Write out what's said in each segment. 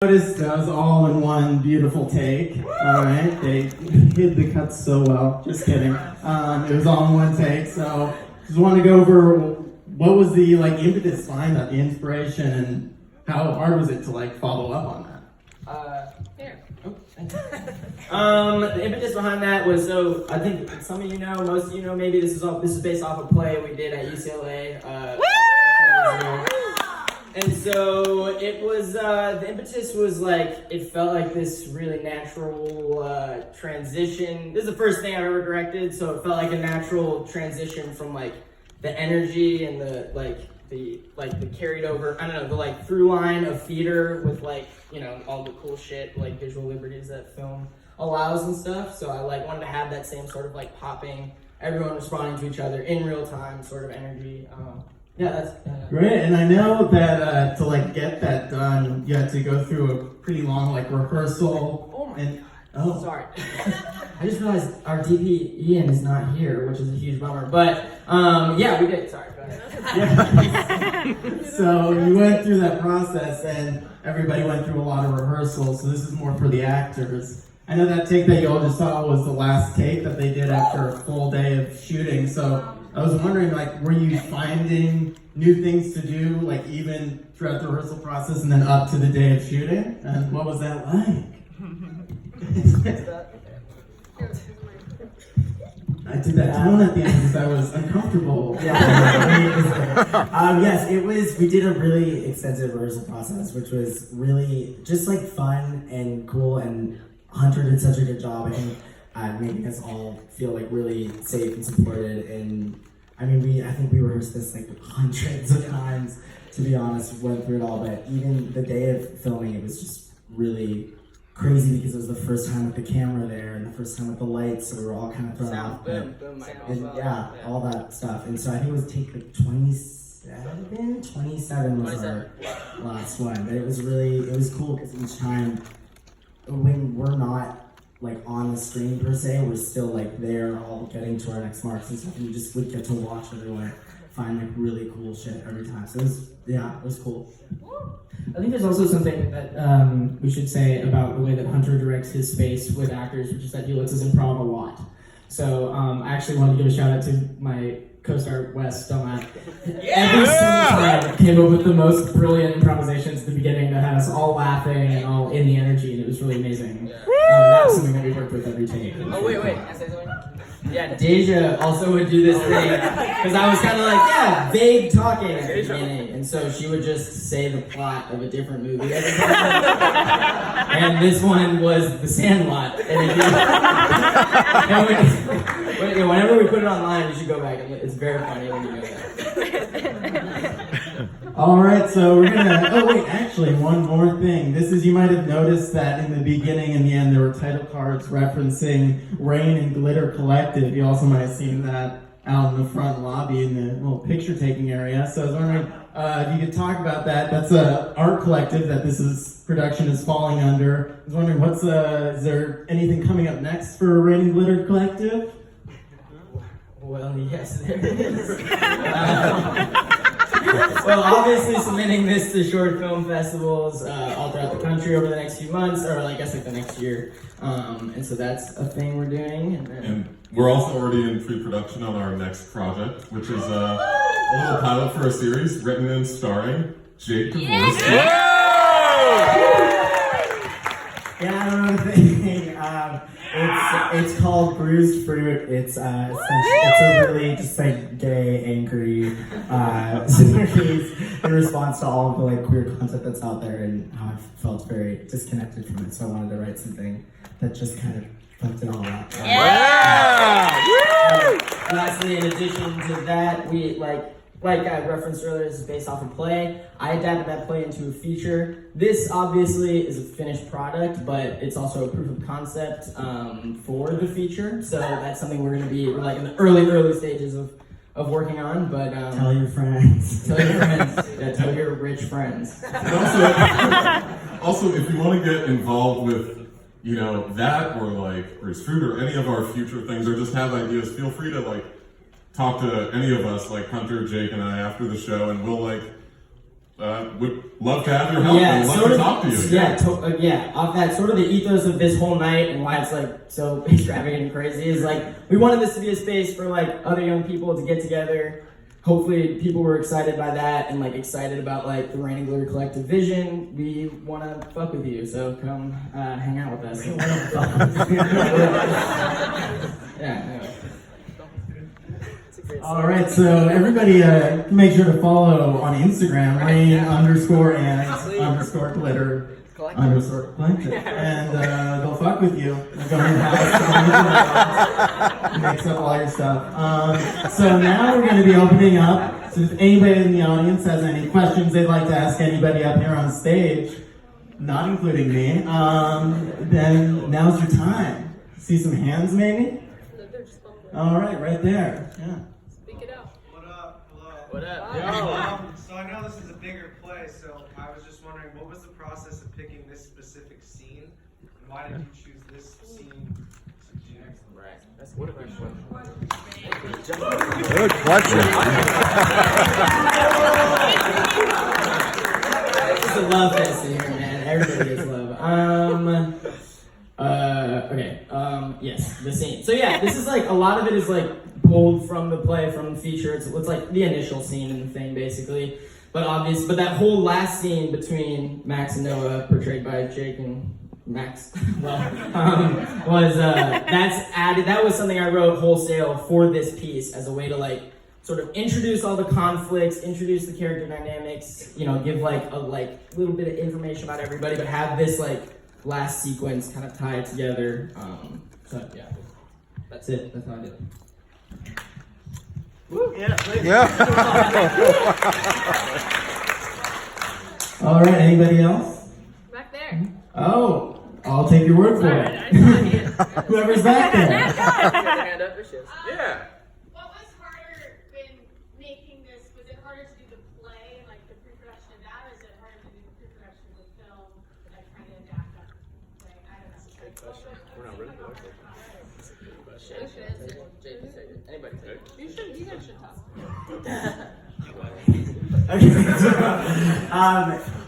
Noticed that was all in one beautiful take. All right, they hid the cuts so well. Just kidding. It was all in one take. So just want to go over what was the impetus behind that, the inspiration, and how hard was it to follow up on that? Here. Oh, thank you. The impetus behind that was, so I think some of you know, most of you know, maybe this is based off a play we did at UCLA. And so it was, the impetus was it felt like this really natural transition. This is the first thing I've ever directed, so it felt like a natural transition from the energy and the carried over, I don't know, the through line of theater with all the cool shit, visual liberties that film allows and stuff. So I wanted to have that same sort of popping, everyone responding to each other in real time sort of energy. Yeah, that's great. And I know that to get that done, you had to go through a pretty long rehearsal. Oh my God. Sorry. I just realized our DP Ian is not here, which is a huge bummer. But yeah, we did. Sorry. Go ahead. Yeah. So you went through that process, and everybody went through a lot of rehearsals. So this is more for the actors. I know that take that you all just saw was the last take that they did after a full day of shooting. So I was wondering, were you finding new things to do, even throughout the rehearsal process and then up to the day of shooting? And what was that like? I did that tone at the end because I was uncomfortable. Yes, it was. We did a really extensive rehearsal process, which was really just fun and cool. And Hunter did such a good job. I think making us all feel really safe and supported. And I think we rehearsed this hundreds of times. To be honest, went through it all. But even the day of filming, it was just really crazy because it was the first time with the camera there and the first time with the lights, so we were all kind of thrown off. Yeah, all that stuff. And so I think it was take 27 was our last one. But it was cool because each time when we're not on the screen per se, we're still there all getting to our next marks and stuff, and you just would get to watch everyone find really cool shit every time. So it was cool. I think there's also something that we should say about the way that Hunter directs his space with actors, which is that he lets us improv a lot. So I actually wanted to give a shout out to my co-star Wes Domat. Every single time came up with the most brilliant improvisations at the beginning that had us all laughing and all in the energy, and it was really amazing. That was something that we worked with every take. Oh wait, can I say something? Yeah, Deja also would do this thing, because I was kind of vague talking at the beginning, and so she would just say the plot of a different movie every time. And this one was The Sandlot. And whenever we put it online, you should go back, and it's very funny when you go back. All right, so we're gonna, actually, one more thing. You might have noticed that in the beginning and the end, there were title cards referencing Rain and Glitter Collective. You also might have seen that out in the front lobby in the little picture-taking area. So I was wondering if you could talk about that. That's an art collective that production is falling under. I was wondering, is there anything coming up next for Rain and Glitter Collective? Well, yes, there is. Well, obviously submitting this to short film festivals all throughout the country over the next few months, or I guess the next year. And so that's a thing we're doing. And we're also already in pre-production on our next project, which is a little pilot for a series written and starring Jake Dvorsky. Yeah, I don't know the thing. It's called Bruised Fruit. It's a really just gay, angry series in response to all of the queer content that's out there, and how I felt very disconnected from it. So I wanted to write something that just kind of fucked it all up. Lastly, in addition to that, we like I referenced earlier, this is based off a play. I adapted that play into a feature. This obviously is a finished product, but it's also a proof of concept for the feature. So that's something we're in the early stages of working on. But tell your friends. Tell your friends. Yeah, tell your rich friends. Also, if you want to get involved with that or Bruce Fruit or any of our future things, or just have ideas, feel free to talk to any of us, Hunter, Jake, and I after the show, and we'll would love to have your help and love to talk to you again. Yeah, off that sort of the ethos of this whole night and why it's like so extravagant and crazy is like we wanted this to be a space for like other young people to get together. Hopefully people were excited by that and like excited about like the Rain and Glitter Collective vision. We want to fuck with you, so come hang out with us. Yeah. Anyway. All right, so everybody make sure to follow on Instagram, rain_and_glitter_collective. And they'll fuck with you. They'll go in the house, mix up all your stuff. So now we're going to be opening up. So if anybody in the audience has any questions they'd like to ask anybody up here on stage, not including me, then now's your time. See some hands maybe? All right there. Yeah. What up? So I know this is a bigger play, so I was just wondering, what was the process of picking this specific scene? And why did you choose this scene to do? Right. That's what a good question. Good question. It's a love fest in here, man. Everybody gets love. Okay. Yes, the scene. So yeah, this is like a lot of it is like pulled from the play, from the feature. It's like the initial scene in the thing, basically. But that whole last scene between Max and Noah, portrayed by Jake and Max, was that's added. That was something I wrote wholesale for this piece as a way to like sort of introduce all the conflicts, introduce the character dynamics, give like a little bit of information about everybody, but have this like last sequence kind of tied together. So yeah, that's it. That's how I did it. Woo, Yeah. All right, anybody else? Back there. Oh, I'll take your word for it. Whoever's back there. Hand up, there she is. Yeah. What was harder in making this? Was it harder to do the play, like the pre-production of that, or is it harder to do the pre-production of the film, like trying to adapt that play? I don't know. Good question. We're not ready for that question. Anybody take it? You guys should talk.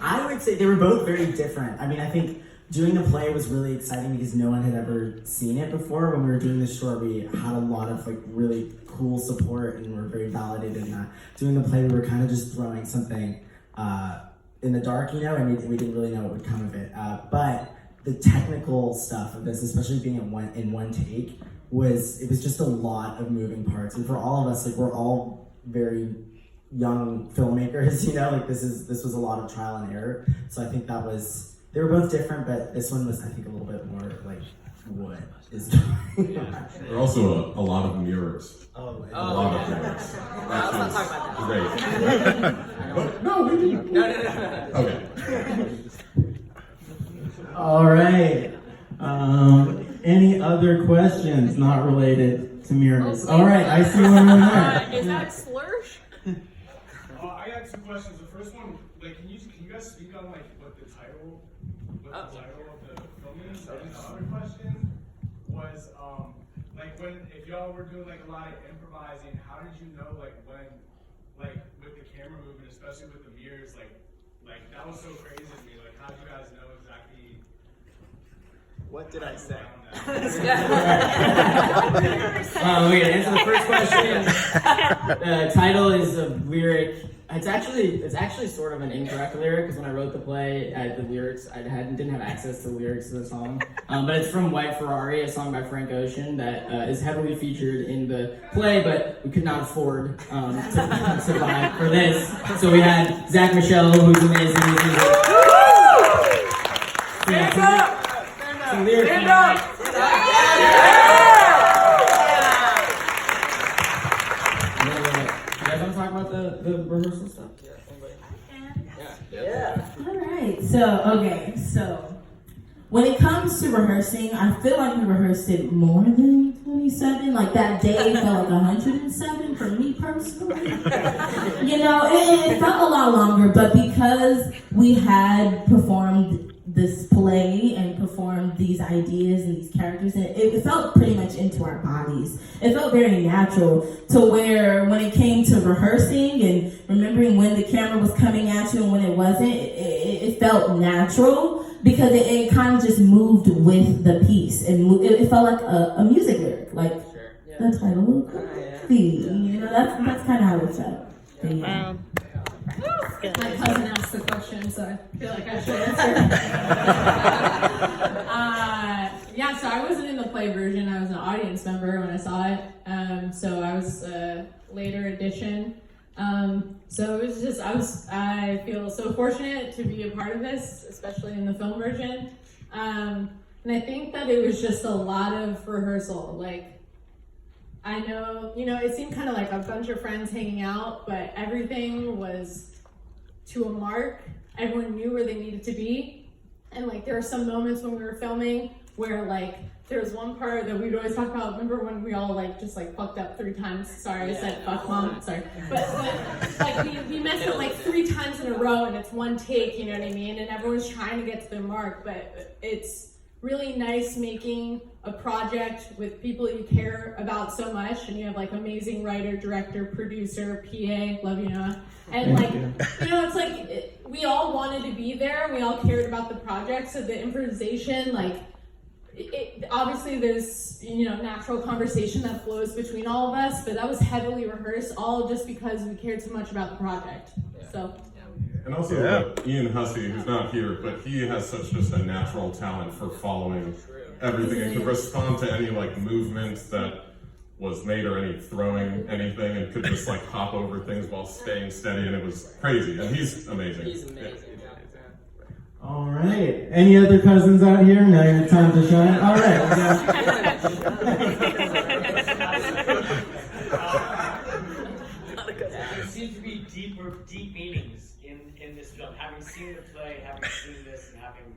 I would say they were both very different. I mean, I think doing the play was really exciting because no one had ever seen it before. When we were doing the short, we had a lot of like really cool support and were very validated in that. Doing the play, we were kind of just throwing something in the dark, and we didn't really know what would come of it. But the technical stuff of this, especially being in one take, was just a lot of moving parts. And for all of us, like we're all very young filmmakers, like this was a lot of trial and error. So I think they were both different, but this one was, I think, a little bit more like what is going on. There are also a lot of mirrors. A lot of mirrors. Let's not talk about that. Great. But no, we didn't. No. Okay. All right. Any other questions not related to mirrors? All right, I see one over there. Is that a slursh? I got two questions. The first one, like, can you guys speak on like what the title of the film is? And the other question was, if y'all were doing like a lot of improvising, how did you know like when, like with the camera movement, especially with the mirrors, like that was so crazy to me. Like, how did you guys know exactly? What did I say? We're gonna answer the first question. The title is a lyric. It's actually sort of an incorrect lyric because when I wrote the play, the lyrics didn't have access to the lyrics to the song. But it's from White Ferrari, a song by Frank Ocean that is heavily featured in the play, but we could not afford to buy for this. So we had Zach Michelle, who's amazing. Some lyrics. You guys want to talk about the rehearsal stuff? Yeah. Alright, so when it comes to rehearsing, I feel like we rehearsed it more than 27. Like that day felt like 107 for me personally. It felt a lot longer, but because we had performed this play and perform these ideas and these characters, and it felt pretty much into our bodies. It felt very natural to where when it came to rehearsing and remembering when the camera was coming at you and when it wasn't, it felt natural because it kind of just moved with the piece, and it felt like a music lyric, like the title of the theme. You know, that's kind of how it felt. But, yeah. My cousin asked the question, so I feel like I should answer. Yeah, so I wasn't in the play version. I was an audience member when I saw it. So I was a later edition. So it was just, I feel so fortunate to be a part of this, especially in the film version. And I think that it was just a lot of rehearsal. Like, I know, it seemed kind of like a bunch of friends hanging out, but everything was to a mark. Everyone knew where they needed to be. And like, there were some moments when we were filming where like, there was one part that we'd always talk about. Remember when we all like just like fucked up 3 times? Sorry, I said fuck mom. Sorry, but like we messed up like 3 times in a row, and it's one take. You know what I mean? And everyone's trying to get to their mark, but it's really nice making a project with people you care about so much, and you have like amazing writer, director, producer, PA. Love you, Noah. And like, it's like we all wanted to be there. We all cared about the project, so the improvisation, like. Obviously there's natural conversation that flows between all of us, but that was heavily rehearsed, all just because we cared so much about the project. So and also Ian Hussey, who's not here, but he has such just a natural talent for following everything and could respond to any like movement that was made or any throwing anything, and could just like hop over things while staying steady, and it was crazy. And he's amazing. He's amazing. All right. Any other cousins out here? Now your time to shine. All right. There seems to be deep meanings in this film. Having seen the play, having seen this, and having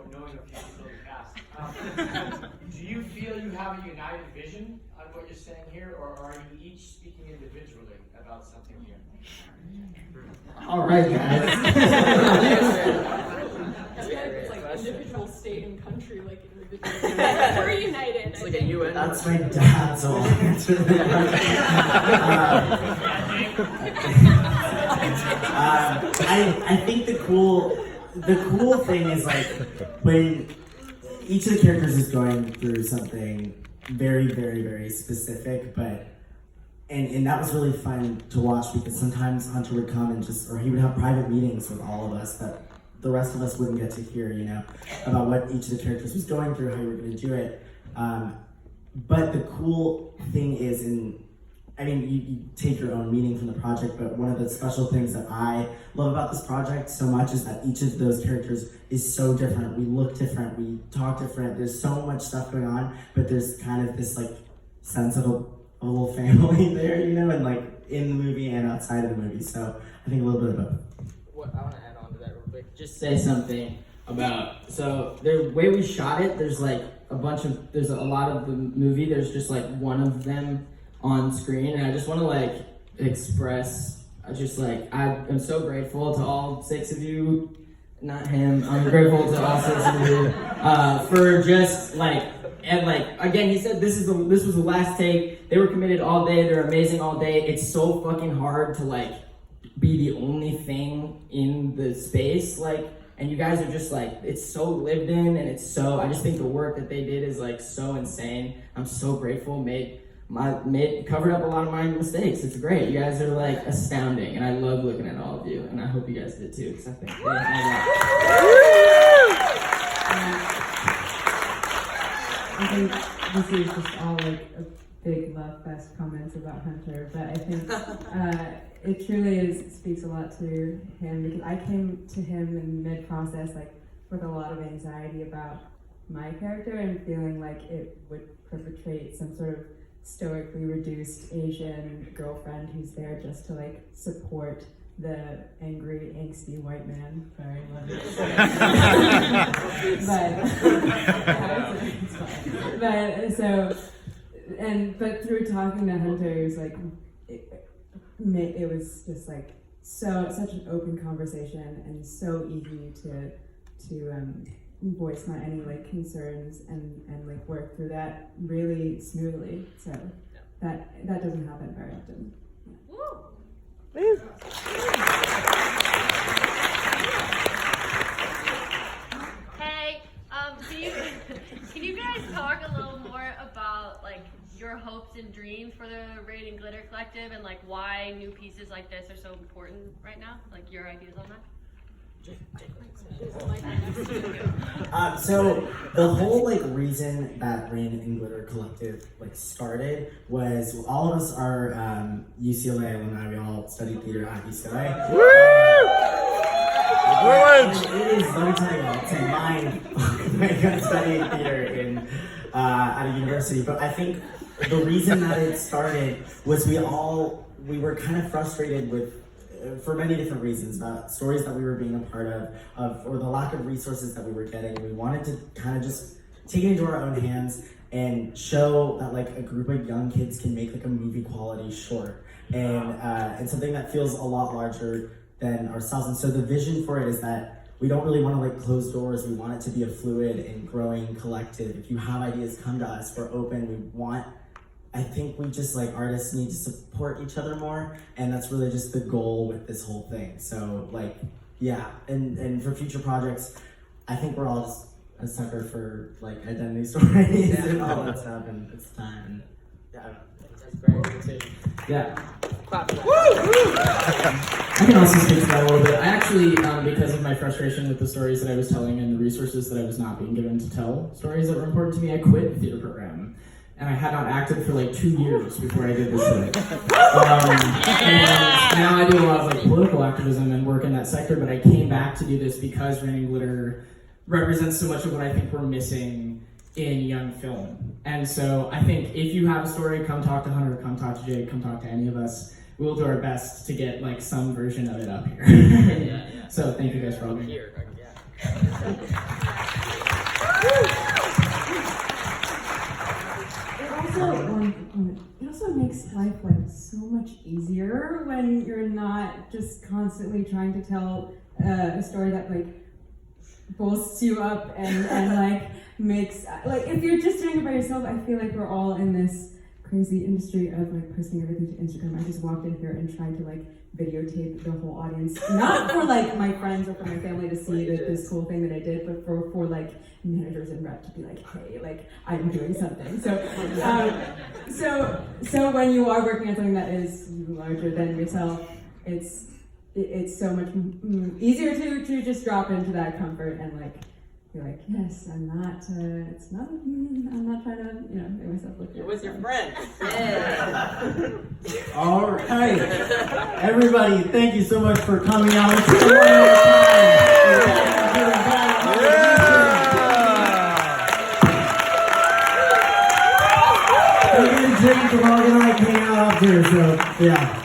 knowing a few people in the cast, do you feel you have a united vision on what you're saying here, or are you each speaking individually about something here? All right, guys. it's like individual state and country, like individual. We're united. It's like a UN. That's my dad's all answer. I think the cool thing is like when each of the characters is going through something very, very, very specific, but and that was really fun to watch because sometimes Hunter would come and or he would have private meetings with all of us that the rest of us wouldn't get to hear, about what each of the characters was going through, how you were going to do it. But the cool thing is, you take your own meaning from the project, but one of the special things that I love about this project so much is that each of those characters is so different. We look different, we talk different, there's so much stuff going on, but there's kind of this like sense of a little family there, and like in the movie and outside of the movie. So I think a little bit of both. What I want to add on to that real quick. Just say something about the way we shot it. There's like there's a lot of the movie. There's just like one of them on screen, and I just want to like express. I'm so grateful to all 6 of you. Not him. I'm grateful to all 6 of you for just like. And like again, he said this was the last take. They were committed all day. They're amazing all day. It's so fucking hard to like be the only thing in the space, like, and you guys are just like, it's so lived in, and I just think the work that they did is like so insane. I'm so grateful. Covered up a lot of my mistakes. It's great. You guys are like astounding, and I love looking at all of you, and I hope you guys did too, because I think they I think this is just all like a big love fest comments about Hunter, but I think it truly speaks a lot to him, because I came to him in mid-process like with a lot of anxiety about my character and feeling like it would perpetrate some sort of stoically reduced Asian girlfriend who's there just to like support the angry, angsty white man. Sorry, but through talking to Hunter, it was like it was just like such an open conversation and so easy to voice my any like concerns and like work through that really smoothly. So that doesn't happen very often. Hey, can you guys talk a little more about like your hopes and dreams for the Rain and Glitter Collective and like why new pieces like this are so important right now? Like your ideas on that? So the whole like reason that Rain and Glitter Collective like started was all of us are UCLA alumni. We all studied theater at UCLA. It is, let me tell you, it's a mind studying theater in at a university. But I think the reason that it started was we were kind of frustrated with, for many different reasons, about stories that we were being a part of or the lack of resources that we were getting. We wanted to kind of just take it into our own hands and show that like a group of young kids can make like a movie quality short and something that feels a lot larger than ourselves. And so the vision for it is that we don't really want to like close doors. We want it to be a fluid and growing collective. If you have ideas, come to us. We're open. I think we just like artists need to support each other more, and that's really just the goal with this whole thing. So like, yeah, and for future projects, I think we're all just a sucker for like identity stories and all that stuff, and it's time. Yeah, That's great. Yeah. Clap for that. I can also speak to that a little bit. I actually, because of my frustration with the stories that I was telling and the resources that I was not being given to tell stories that were important to me, I quit the theater program. And I had not acted for like 2 years before I did this thing. And now I do a lot of like political activism and work in that sector, but I came back to do this because Rain and Glitter represents so much of what I think we're missing in young film. And so I think if you have a story, come talk to Hunter, come talk to Jake, come talk to any of us. We'll do our best to get like some version of it up here. So thank you guys for all being here. It also makes life like so much easier when you're not just constantly trying to tell a story that like bolsts you up and like makes like if you're just doing it by yourself. I feel like we're all in this crazy industry of like posting everything to Instagram. I just walked in here and tried to like videotape the whole audience, not for like my friends or for my family to see this cool thing that I did, but for like managers and rep to be like, hey, like I'm doing something. So when you are working on something that is larger than yourself, it's so much easier to just drop into that comfort and like be like, yes, I'm not trying to make myself look good. With your friends. All right, everybody, thank you so much for coming out. We're gonna drink the Morgan I came out after, so yeah.